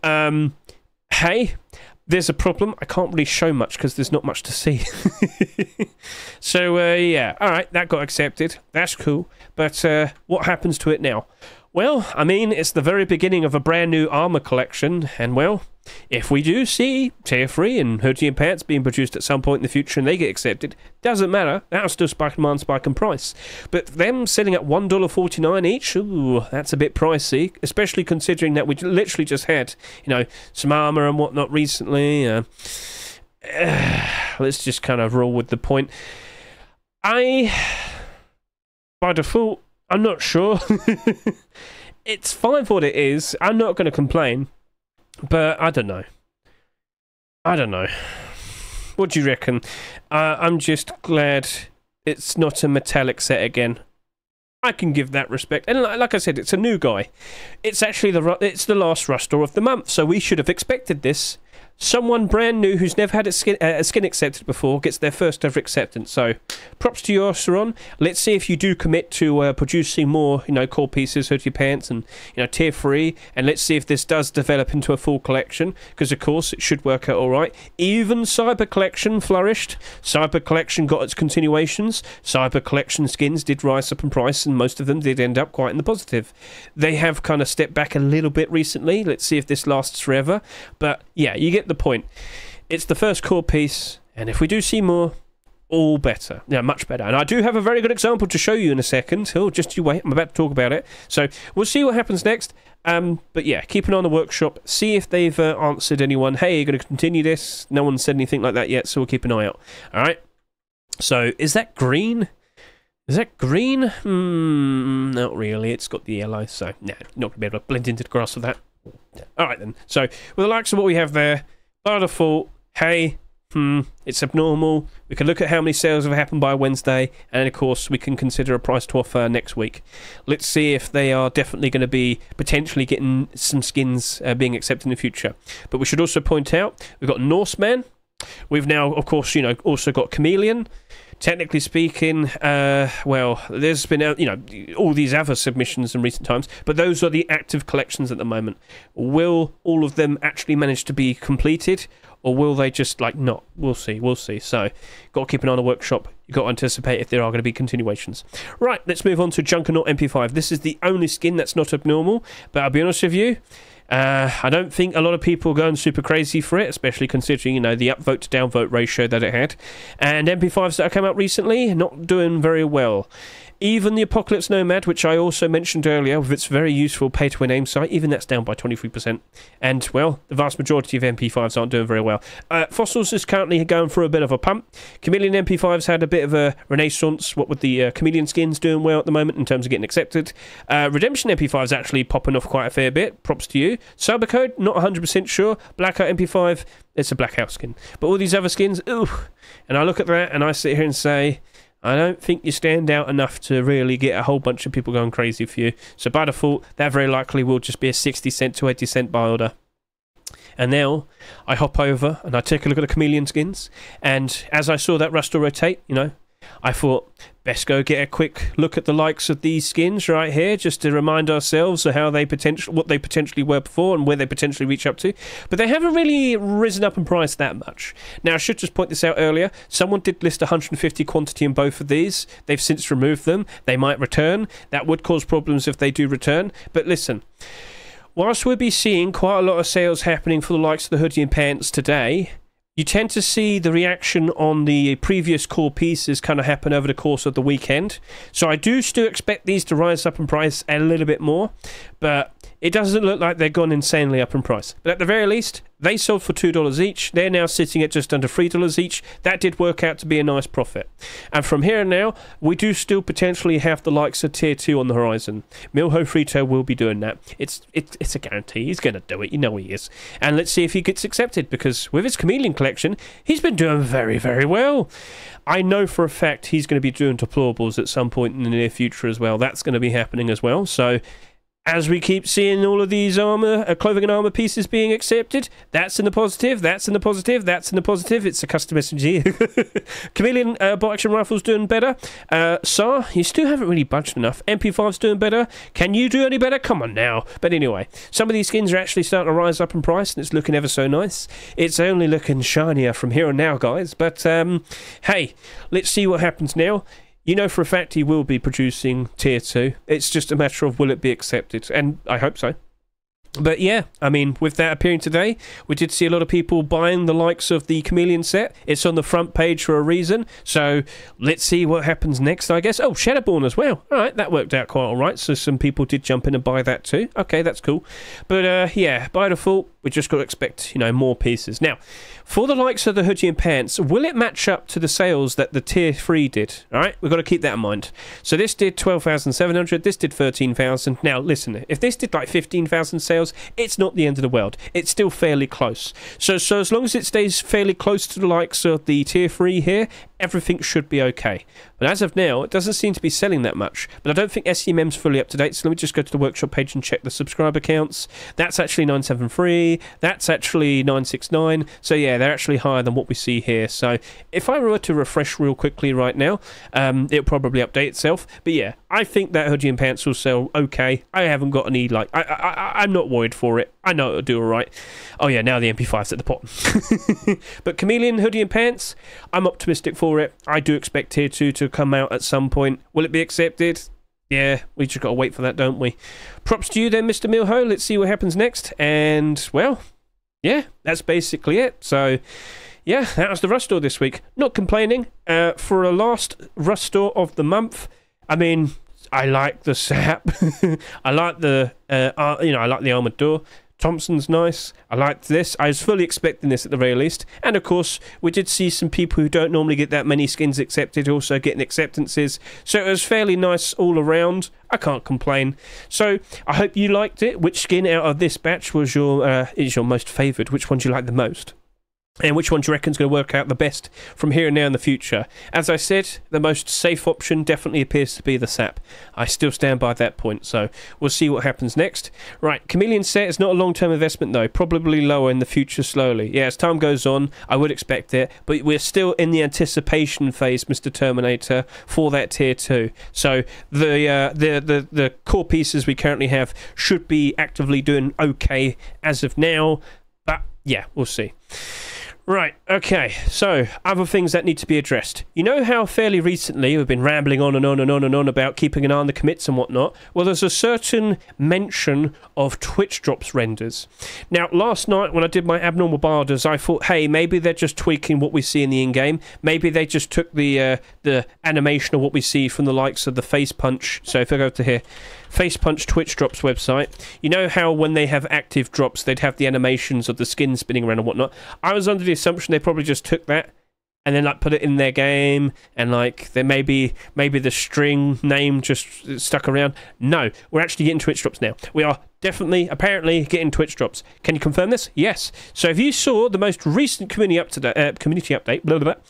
hey, there's a problem. I can't really show much because there's not much to see. So, yeah, alright, that got accepted. That's cool. But what happens to it now? Well, I mean, it's the very beginning of a brand new armor collection, and well, if we do see Tier 3 and Hoodie and Pants being produced at some point in the future and they get accepted, doesn't matter, that'll still spike demand, spike in price. But them selling at $1.49 each, ooh, that's a bit pricey, especially considering that we literally just had, you know, some armor and whatnot recently. Let's just kind of roll with the point. By default, I'm not sure. It's fine for what it is. I'm not going to complain. But I don't know. What do you reckon? I'm just glad it's not a metallic set again. I can give that respect. And like I said, it's a new guy. It's actually it's the last Rustor of the month, so we should have expected this. Someone brand new who's never had a skin accepted before gets their first ever acceptance. So, props to you, Arceron. Let's see if you do commit to producing more, you know, core pieces, Hoodie Pants, and you know, Tier 3. And let's see if this does develop into a full collection, because of course it should work out all right. Even Cyber Collection flourished. Cyber Collection got its continuations. Cyber Collection skins did rise up in price, and most of them did end up quite in the positive. They have kind of stepped back a little bit recently. Let's see if this lasts forever. But yeah, you get the point. It's the first core piece, and if we do see more, all better. Yeah, much better. And I do have a very good example to show you in a second. Oh, just you wait, I'm about to talk about it. So we'll see what happens next. But yeah, keep an eye on the workshop. See if they've answered anyone. Hey, you're going to continue this? No one said anything like that yet, so we'll keep an eye out. All right. So is that green? Is that green? Not really. It's got the yellow, so no, not going to be able to blend into the grass with that. All right then. So with the likes of what we have there, by default, hey, it's abnormal. We can look at how many sales have happened by Wednesday, and of course we can consider a price to offer next week. Let's see if they are definitely going to be potentially getting some skins being accepted in the future. But we should also point out we've got Norseman. We've now, of course, you know, also got Chameleon. Technically speaking, well, there's been, you know, all these other submissions in recent times, but those are the active collections at the moment. Will all of them actually manage to be completed, or will they just, like, not? We'll see, we'll see. So, got to keep an eye on the workshop. You've got to anticipate if there are going to be continuations. Right, let's move on to Junkernaut MP5. This is the only skin that's not abnormal, but I'll be honest with you, I don't think a lot of people are going super crazy for it, especially considering, you know, the upvote to downvote ratio that it had. And MP5s that have come out recently, not doing very well. Even the Apocalypse Nomad, which I also mentioned earlier, with its very useful pay-to-win aim sight, even that's down by 23%. And, well, the vast majority of MP5s aren't doing very well. Fossils is currently going for a bit of a pump. Chameleon MP5's had a bit of a renaissance, what with the Chameleon skins doing well at the moment in terms of getting accepted. Redemption MP5's actually popping off quite a fair bit. Props to you. Cybercode, not 100% sure. Blackout MP5, it's a Blackout skin. But all these other skins, ooh. And I look at that and I sit here and say, I don't think you stand out enough to really get a whole bunch of people going crazy for you. So by default, that very likely will just be a 60 cent to 80 cent buy order. And now I hop over and I take a look at the Chameleon skins. And as I saw that Rustor rotate, you know, I thought, best go get a quick look at the likes of these skins right here, just to remind ourselves of how they what they potentially were before and where they potentially reach up to. But they haven't really risen up in price that much. Now, I should just point this out earlier. Someone did list 150 quantity in both of these. They've since removed them. They might return. That would cause problems if they do return. But listen, whilst we'll be seeing quite a lot of sales happening for the likes of the Hoodie and Pants today, you tend to see the reaction on the previous core pieces kind of happen over the course of the weekend. So I do still expect these to rise up in price a little bit more, but it doesn't look like they're gone insanely up in price. But at the very least, they sold for $2 each. They're now sitting at just under $3 each. That did work out to be a nice profit. And from here and now, we do still potentially have the likes of Tier 2 on the horizon. Milho Frito will be doing that. It's a guarantee. He's going to do it. You know he is. And let's see if he gets accepted, because with his Chameleon collection, he's been doing very, very well. I know for a fact he's going to be doing deplorables at some point in the near future as well. That's going to be happening as well. So as we keep seeing all of these armor, clothing and armor pieces being accepted, that's in the positive, that's in the positive, that's in the positive. It's a custom SMG. Chameleon bolt action rifle's doing better. SAR, you still haven't really budged enough. MP5's doing better. Can you do any better? Come on now. But anyway, some of these skins are actually starting to rise up in price, and it's looking ever so nice. It's only looking shinier from here on now, guys. But hey, let's see what happens now. You know for a fact he will be producing Tier 2. It's just a matter of will it be accepted, and I hope so. But yeah, I mean, with that appearing today, we did see a lot of people buying the likes of the Chameleon set. It's on the front page for a reason, so let's see what happens next, I guess. Oh, Shadowborn as well. All right, that worked out quite all right, so some people did jump in and buy that too. Okay, that's cool. But yeah, by default, we just got to expect, you know, more pieces. Now, for the likes of the hoodie and pants, will it match up to the sales that the Tier 3 did? All right, we've got to keep that in mind. So this did 12,700, this did 13,000. Now, listen, if this did like 15,000 sales, it's not the end of the world. It's still fairly close. So as long as it stays fairly close to the likes of the Tier 3 here, everything should be okay. But as of now, it doesn't seem to be selling that much. But I don't think SCMM's fully up to date, so let me just go to the workshop page and check the subscriber counts. That's actually 973, that's actually 969. So yeah, they're actually higher than what we see here. So if I were to refresh real quickly right now, it'll probably update itself. But yeah, I think that hoodie and pants will sell okay. I haven't got any, like, I'm not worried for it. I know it'll do alright. Oh yeah, now the MP5's at the bottom. But Chameleon hoodie and pants, I'm optimistic for it. I do expect Tier 2 to come out at some point. Will it be accepted? Yeah, we just got to wait for that, don't we? Props to you then, Mr. Milho. Let's see what happens next. And, well, yeah, that's basically it. So, yeah, that was the Rust Store this week. Not complaining. For a last Rust Store of the month, I mean, I like the SAP. I like the, I like the Armored Door. Thompson's nice. I liked this. I was fully expecting this at the very least. And of course, we did see some people who don't normally get that many skins accepted also getting acceptances. So it was fairly nice all around. I can't complain. So I hope you liked it. Which skin out of this batch was is your most favoured? Which one do you like the most? And which one do you reckon is going to work out the best from here and now in the future? As I said, the most safe option definitely appears to be the SAP. I still stand by that point, so we'll see what happens next. Right, Chameleon set is not a long-term investment though, probably lower in the future slowly. Yeah, as time goes on, I would expect it, but we're still in the anticipation phase, Mr. Terminator, for that Tier 2. So the core pieces we currently have should be actively doing okay as of now, but yeah, we'll see. Right, okay, so other things that need to be addressed. You know how fairly recently we've been rambling on and on and on and on about keeping an eye on the commits and whatnot? Well, there's a certain mention of Twitch drops renders. Now, last night when I did my abnormal barders, I thought, hey, maybe they're just tweaking what we see in the in-game. Maybe they just took the animation of what we see from the likes of the Face Punch. So if I go to here, Face Punch Twitch drops website. You know how when they have active drops, they'd have the animations of the skin spinning around and whatnot? I was under the assumption they probably just took that and then like put it in their game and like there maybe the string name just stuck around. No, we're actually getting Twitch drops now. We are definitely, apparently, getting Twitch drops. Can you confirm this? Yes. So if you saw the most recent community update, blah, blah, blah,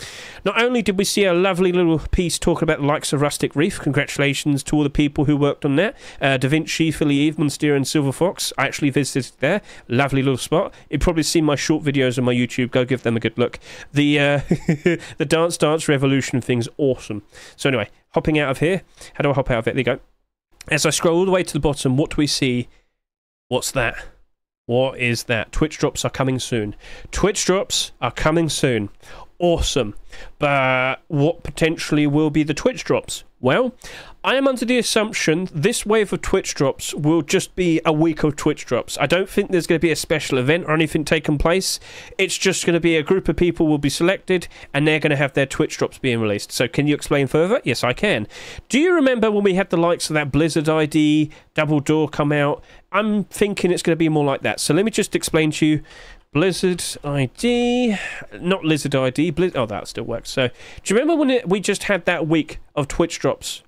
not only did we see a lovely little piece talking about the likes of Rustic Reef, congratulations to all the people who worked on that, Da Vinci, Philly Eve, Monster and Silver Fox. I actually visited there. Lovely little spot. You've probably seen my short videos on my YouTube. Go give them a good look. The the Dance Revolution thing's awesome. So anyway, hopping out of here. How do I hop out of it? There you go. As I scroll all the way to the bottom, what do we see? What's that? What is that? Twitch drops are coming soon. Twitch drops are coming soon. Awesome. But what potentially will be the Twitch drops? Well, I am under the assumption this wave of Twitch drops will just be a week of Twitch drops. I don't think there's going to be a special event or anything taking place. It's just going to be a group of people will be selected and they're going to have their Twitch drops being released. So can you explain further? Yes, I can. Do you remember when we had the likes of that Blizzard ID, Double Door come out? I'm thinking it's going to be more like that. So let me just explain to you. Blizzard ID, not Lizard ID, oh, that still works. So, do you remember when we just had that week of Twitch drops?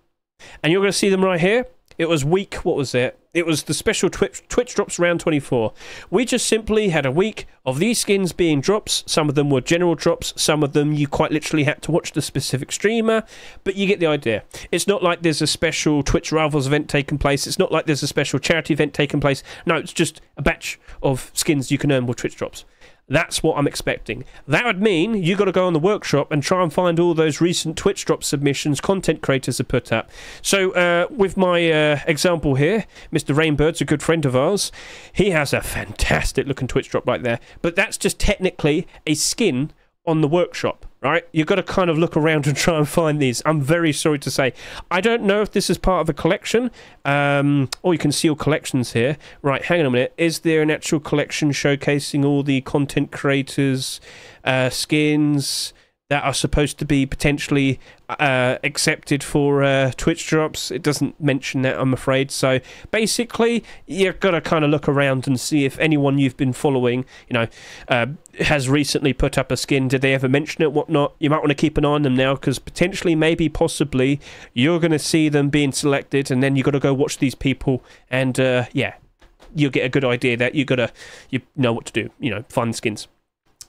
And you're going to see them right here. It was week, what was it? It was the special Twitch drops round 24. We just simply had a week of these skins being drops. Some of them were general drops. Some of them you quite literally had to watch the specific streamer. But you get the idea. It's not like there's a special Twitch Rivals event taking place. It's not like there's a special charity event taking place. No, it's just a batch of skins you can earn with Twitch drops. That's what I'm expecting. That would mean you got to go on the workshop and try and find all those recent Twitch drop submissions content creators have put up. So with my example here, Mr. Rainbird's a good friend of ours. He has a fantastic looking Twitch drop right there. But that's just technically a skin on the workshop, right? You've got to kind of look around and try and find these. I'm very sorry to say. I don't know if this is part of a collection, or you can see all collections here. Right, hang on a minute. Is there an actual collection showcasing all the content creators' skins that are supposed to be potentially accepted for Twitch drops? It doesn't mention that, I'm afraid. So basically, you've got to kind of look around and see if anyone you've been following, you know, has recently put up a skin. Did they ever mention it, whatnot? You might want to keep an eye on them now, because potentially, maybe, possibly, you're going to see them being selected, and then you've got to go watch these people, and yeah, you'll get a good idea that you know what to do, you know, find skins.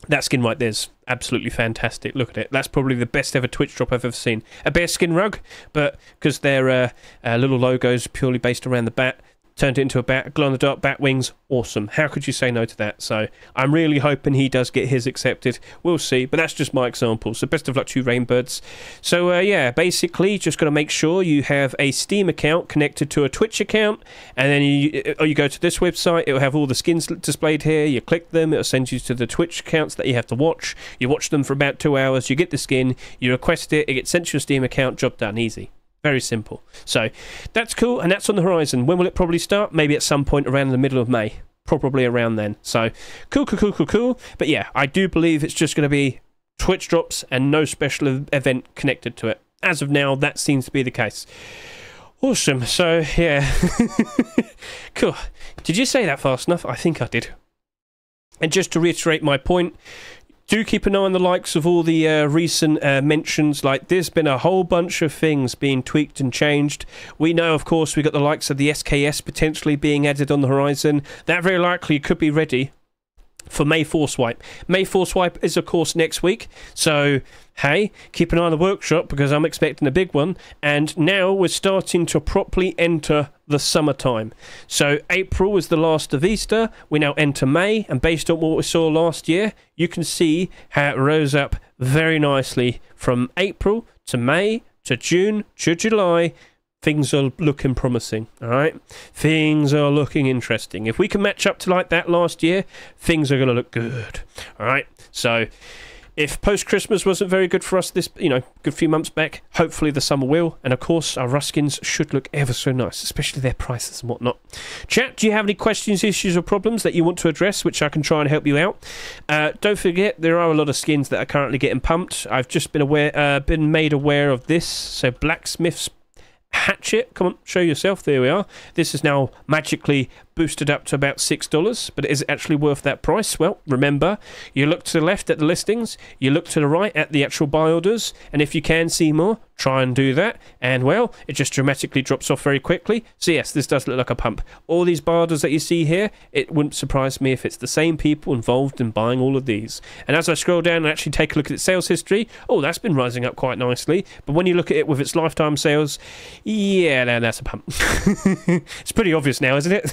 That skin right there's absolutely fantastic. Look at it. That's probably the best ever Twitch drop I've ever seen. A bear skin rug, but because their little logo's purely based around the bat, turned it into a bat, glow-in-the-dark bat wings. Awesome. How could you say no to that? So I'm really hoping he does get his accepted. We'll see, but that's just my example. So best of luck to you, Rainbirds. So yeah, basically just got to make sure you have a Steam account connected to a Twitch account, and then you go to this website. It'll have all the skins displayed here. You click them. It'll send you to the Twitch accounts that you have to watch. You watch them for about 2 hours. You get the skin. You request it. It gets sent to your Steam account. Job done. Easy. Very simple. So that's cool, and that's on the horizon. When will it probably start? Maybe at some point around the middle of May. Probably around then. So cool. But yeah, I do believe it's just going to be Twitch drops and no special event connected to it. As of now, that seems to be the case. Awesome. So yeah. Cool. Did you say that fast enough? I think I did. And just to reiterate my point, do keep an eye on the likes of all the recent mentions. Like, there's been a whole bunch of things being tweaked and changed. We know, of course, we got the likes of the SKS potentially being added on the horizon. That very likely could be ready for May 4 swipe. May 4 swipe is, of course, next week. So, hey, keep an eye on the workshop, because I'm expecting a big one. And now we're starting to properly enter the summertime. So April was the last of Easter. We now enter May, and based on what we saw last year, you can see how it rose up very nicely from April to May to June to July. Things are looking promising, all right? Things are looking interesting. If we can match up to like that last year, things are going to look good, all right? So if post-Christmas wasn't very good for us this, good few months back, hopefully the summer will. And, of course, our Ruskins should look ever so nice, especially their prices and whatnot. Chat, do you have any questions, issues, or problems that you want to address, which I can try and help you out? Don't forget, there are a lot of skins that are currently getting pumped. I've just been made aware of this. So Blacksmith's Hatchet, come on, show yourself. There we are. This is now magically boosted up to about $6, but is it actually worth that price? Well, remember, you look to the left at the listings, you look to the right at the actual buy orders, and if you can see more, try and do that, and well, it just dramatically drops off very quickly. So yes, this does look like a pump. All these buy orders that you see here, it wouldn't surprise me if it's the same people involved in buying all of these. And as I scroll down and actually take a look at its sales history, oh, that's been rising up quite nicely, but when you look at it with its lifetime sales, yeah, that's a pump. It's pretty obvious now, isn't it?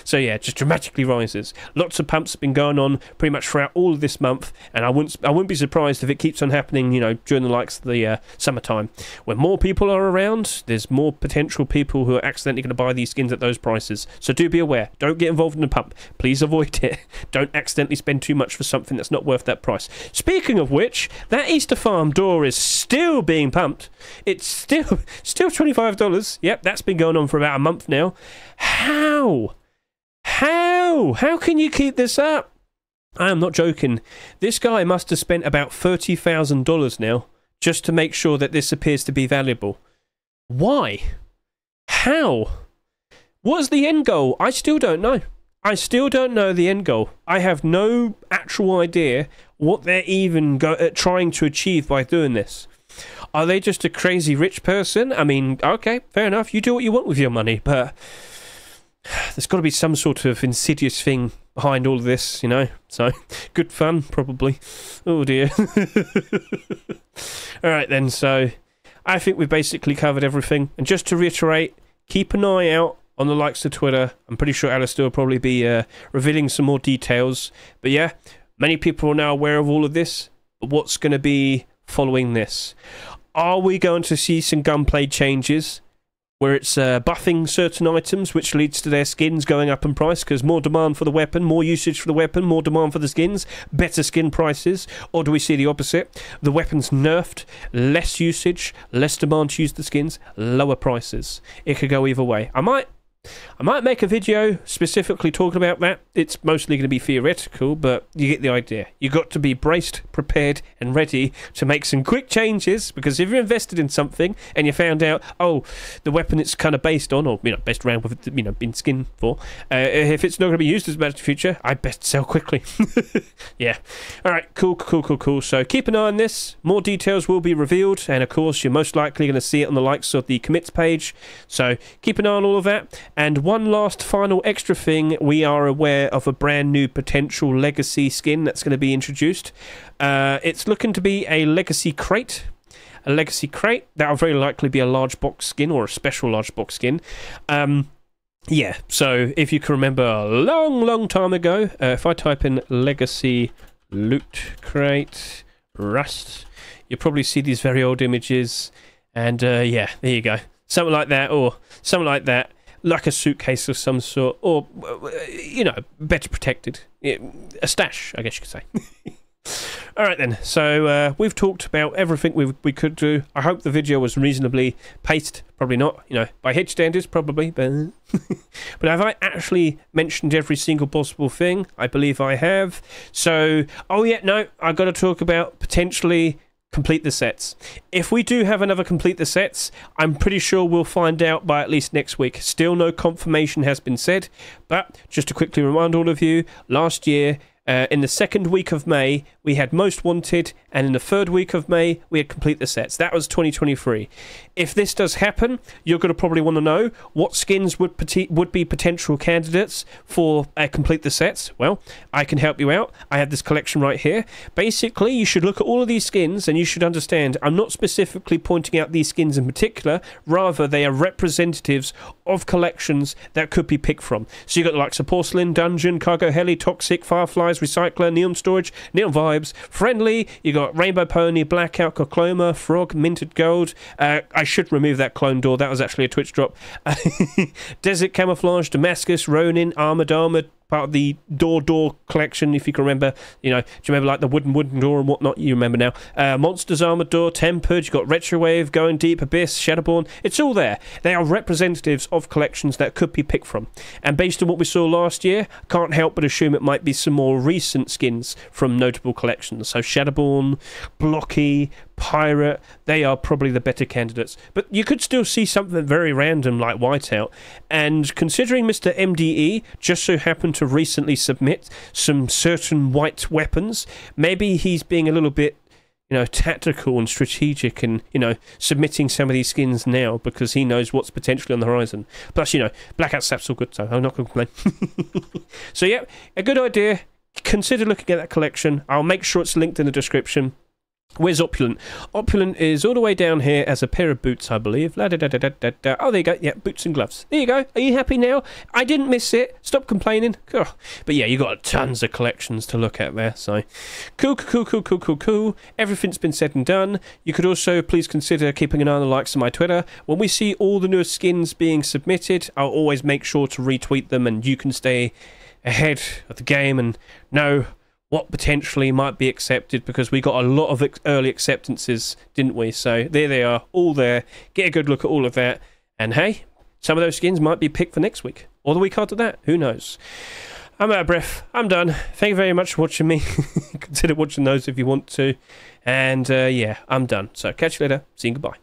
So yeah, just dramatically rises. Lots of pumps have been going on pretty much throughout all of this month, and I wouldn't be surprised if it keeps on happening, during the likes of the summertime. When more people are around, there's more potential people who are accidentally going to buy these skins at those prices. So do be aware. Don't get involved in the pump. Please avoid it. Don't accidentally spend too much for something that's not worth that price. Speaking of which, that Easter Farm door is still being pumped. It's still $25. Yep, that's been going on for about a month now. How can you keep this up? I am not joking. This guy must have spent about $30,000 now just to make sure that this appears to be valuable. Why? How? What's the end goal? I still don't know. I still don't know the end goal. I have no actual idea what they're even trying to achieve by doing this. Are they just a crazy rich person? I mean, okay, fair enough. You do what you want with your money, but there's got to be some sort of insidious thing behind all of this, you know? So, good fun, probably. Oh, dear. All right, then. So, I think we've basically covered everything. And just to reiterate, keep an eye out on the likes of Twitter. I'm pretty sure Alistair will probably be revealing some more details. But yeah, many people are now aware of all of this. But what's going to be following this? Are we going to see some gunplay changes where it's buffing certain items, which leads to their skins going up in price because more demand for the weapon, more usage for the weapon, more demand for the skins, better skin prices? Or do we see the opposite? The weapon's nerfed, less usage, less demand to use the skins, lower prices. It could go either way. I might make a video specifically talking about that. It's mostly going to be theoretical, but you get the idea. You've got to be braced, prepared, and ready to make some quick changes, because if you're invested in something and you found out, oh, the weapon it's kind of based on, or, you know, based around with, you know, been skinned for, if it's not going to be used as much in the future, I best sell quickly. Yeah. All right, cool. So keep an eye on this. More details will be revealed, and of course, you're most likely going to see it on the likes of the commits page. So keep an eye on all of that. And one last final extra thing, we are aware of a brand new potential legacy skin that's going to be introduced. It's looking to be a legacy crate. A legacy crate. That'll very likely be a large box skin or a special large box skin. Yeah, so if you can remember a long time ago, if I type in legacy loot crate rust, you'll probably see these very old images. And yeah, there you go. Something like that, or something like that. Like a suitcase of some sort, or, you know, better protected. A stash, I guess you could say. Alright then, so we've talked about everything we could do. I hope the video was reasonably paced. Probably not, you know, by Hitch standards, probably. But, but have I actually mentioned every single possible thing? I believe I have. So, oh yeah, no, I've got to talk about potentially complete the sets. If we do have another complete the sets, I'm pretty sure we'll find out by at least next week. Still no confirmation has been said, but just to quickly remind all of you, last year, in the second week of May, we had Most Wanted, and in the third week of May, we had Complete the Sets. That was 2023. If this does happen, you're going to probably want to know what skins would be potential candidates for Complete the Sets. Well, I can help you out. I have this collection right here. Basically, you should look at all of these skins, and you should understand I'm not specifically pointing out these skins in particular. Rather, they are representatives of collections that could be picked from. So you've got the likes of Porcelain, Dungeon, Cargo Heli, Toxic, Fireflies, Recycler, Neon Storage, Neon Vibes, Friendly. You got Rainbow Pony, Blackout, Cokloma, Frog, Minted Gold. I should remove that clone door. That was actually a Twitch drop. Desert Camouflage, Damascus, Ronin, Armored, part of the door collection, if you can remember. You know, do you remember like the wooden door and whatnot? You remember now. Monsters, Armored Door, Tempered, you got Retrowave, Going Deep, Abyss, Shadowborn. It's all there. They are representatives of collections that could be picked from. And based on what we saw last year, can't help but assume it might be some more recent skins from notable collections. So Shadowborn, Blocky, Pirate, they are probably the better candidates. But you could still see something very random like Whiteout. And considering Mr. MDE just so happened to recently submit some certain white weapons, maybe he's being a little bit, you know, tactical and strategic and, you know, submitting some of these skins now because he knows what's potentially on the horizon. Plus, you know, Blackout Sap's all good, so I'm not going to complain. So, yeah, a good idea. Consider looking at that collection. I'll make sure it's linked in the description. Where's Opulent? Opulent is all the way down here as a pair of boots, I believe. Oh, there you go. Yeah, boots and gloves. There you go. Are you happy now? I didn't miss it. Stop complaining. Oh. But yeah, you got tons of collections to look at there. So, cool. Everything's been said and done. You could also please consider keeping an eye on the likes of my Twitter. When we see all the newest skins being submitted, I'll always make sure to retweet them, and you can stay ahead of the game and know what potentially might be accepted, because we got a lot of early acceptances, didn't we? So there they are, all there. Get a good look at all of that. And hey, some of those skins might be picked for next week, or the week after that. Who knows? I'm out of breath. I'm done. Thank you very much for watching me. Consider watching those if you want to. And yeah, I'm done. So catch you later. See you. Goodbye.